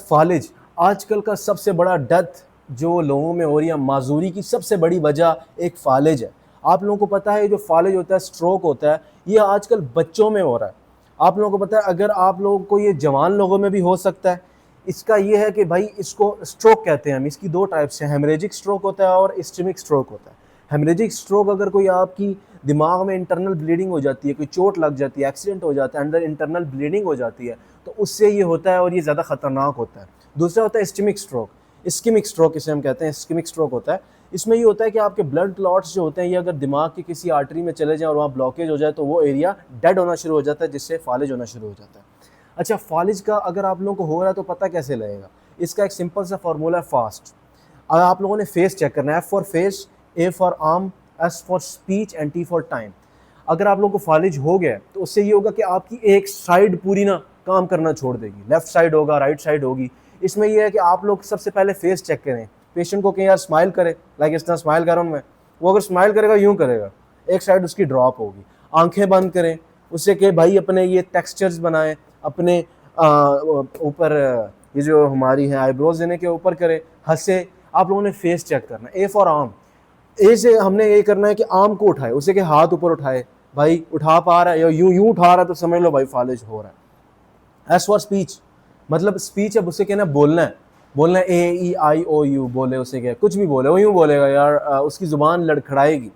फालिज आजकल का सबसे बड़ा डेथ जो लोगों में हो रही है, माजूरी की सबसे बड़ी वजह एक फालिज है। आप लोगों को पता है जो फालिज होता है, स्ट्रोक होता है, ये आजकल बच्चों में हो रहा है। आप लोगों को पता है, अगर आप लोगों को ये जवान लोगों में भी हो सकता है। इसका ये है कि भाई इसको स्ट्रोक कहते हैं हम। इसकी दो टाइप्स हैं, हेमरेजिक स्ट्रोक होता है और इस्चेमिक स्ट्रोक होता है। हेमरेजिक स्ट्रोक अगर कोई आपकी दिमाग में इंटरनल ब्लीडिंग हो जाती है, कोई चोट लग जाती है, एक्सीडेंट हो जाता है, अंदर इंटरनल ब्लीडिंग हो जाती है, तो उससे ये होता है और ये ज़्यादा खतरनाक होता है। दूसरा होता है इस्चेमिक स्ट्रोक। इस्केमिक स्ट्रोक इसे हम कहते हैं, इस्केमिक स्ट्रोक होता है। इसमें ये होता है कि आपके ब्लड क्लॉट्स जो होते हैं, ये अगर दिमाग की किसी आर्टरी में चले जाएं और वहाँ ब्लॉकेज हो जाए तो वो एरिया डेड होना शुरू हो जाता है, जिससे फालिज होना शुरू हो जाता है। अच्छा, फालिज का अगर आप लोगों को हो रहा है तो पता कैसे लगेगा? इसका एक सिंपल सा फार्मूला है फास्ट। अगर आप लोगों ने फेस चेक करना है, F for face, A for arm, S for speech and T for time. अगर आप लोगों को फालिज हो गया तो उससे ये होगा कि आपकी एक साइड पूरी ना काम करना छोड़ देगी, लेफ्ट साइड होगा, राइट साइड होगी। इसमें यह है कि आप लोग सबसे पहले फेस चेक करें, पेशेंट को कहीं यार स्माइल करे, लाइक इस तरह स्माइल कर रहा हूँ मैं, वो अगर स्माइल करेगा यूँ करेगा, एक साइड उसकी ड्रॉप होगी। आंखें बंद करें, उससे कि भाई अपने ये टेक्सचर्स बनाएं, अपने ऊपर ये जो हमारी है आईब्रोज इन्हें के ऊपर करें, हंसे। आप लोगों ने फेस चेक करना है। ए फॉर आर्म, ए से हमने ये करना है कि आर्म को उठाए, उसे के हाथ ऊपर उठाए, भाई उठा पा रहा है या यूं यूं उठा रहा है तो समझ लो भाई फालिज हो रहा है। एस फॉर स्पीच, मतलब स्पीच है, उसे कहना बोलना है, बोलना है ए ई आई ओ यू बोले, उसे क्या कुछ भी बोले वो यूं बोलेगा यार, उसकी जुबान लड़खड़ाएगी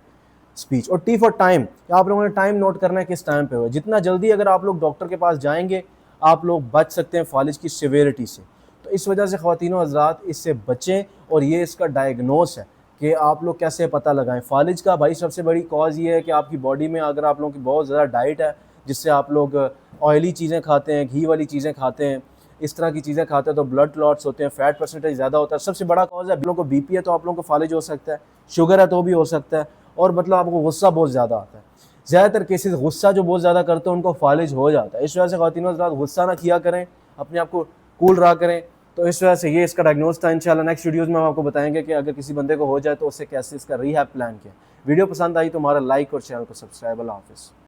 स्पीच। और टी फॉर टाइम, आप लोगों ने टाइम नोट करना है किस टाइम पे हुआ। जितना जल्दी अगर आप लोग डॉक्टर के पास जाएंगे, आप लोग बच सकते हैं फालिज की सिवियरिटी से। तो इस वजह से ख़वातीनो हज़रात इससे बचें, और ये इसका डायग्नोस है कि आप लोग कैसे पता लगाएं फालिज का। भाई सबसे बड़ी कॉज ये है कि आपकी बॉडी में अगर आप लोगों की बहुत ज़्यादा डाइट है, जिससे आप लोग ऑयली चीज़ें खाते हैं, घी वाली चीज़ें खाते हैं, इस तरह की चीज़ें खाते हैं, तो ब्लड क्लॉट्स होते हैं, फैट परसेंटेज ज़्यादा होता है। सबसे बड़ा कॉज है, आप लोगों को बीपी है तो आप लोगों को फालिज हो सकता है, शुगर है तो भी हो सकता है, और मतलब आपको गुस्सा बहुत ज़्यादा आता है। ज़्यादातर केसेस गुस्सा जो बहुत ज़्यादा करते हैं उनको फालिज हो जाता है। इस वजह से ख़वातीनो हज़रात गुस्सा ना किया करें, अपने आप को कूल रहा करें। तो इस वजह से ये इसका डायग्नोस था। इंशाल्लाह नेक्स्ट वीडियोज़ में हम आपको बताएंगे कि अगर किसी बंदे को हो जाए तो उससे कैसे इसका रीहैब प्लान किया। वीडियो पसंद आई तो हमारा लाइक और चैनल को सब्सक्राइब। अल्लाह हाफ़िज़।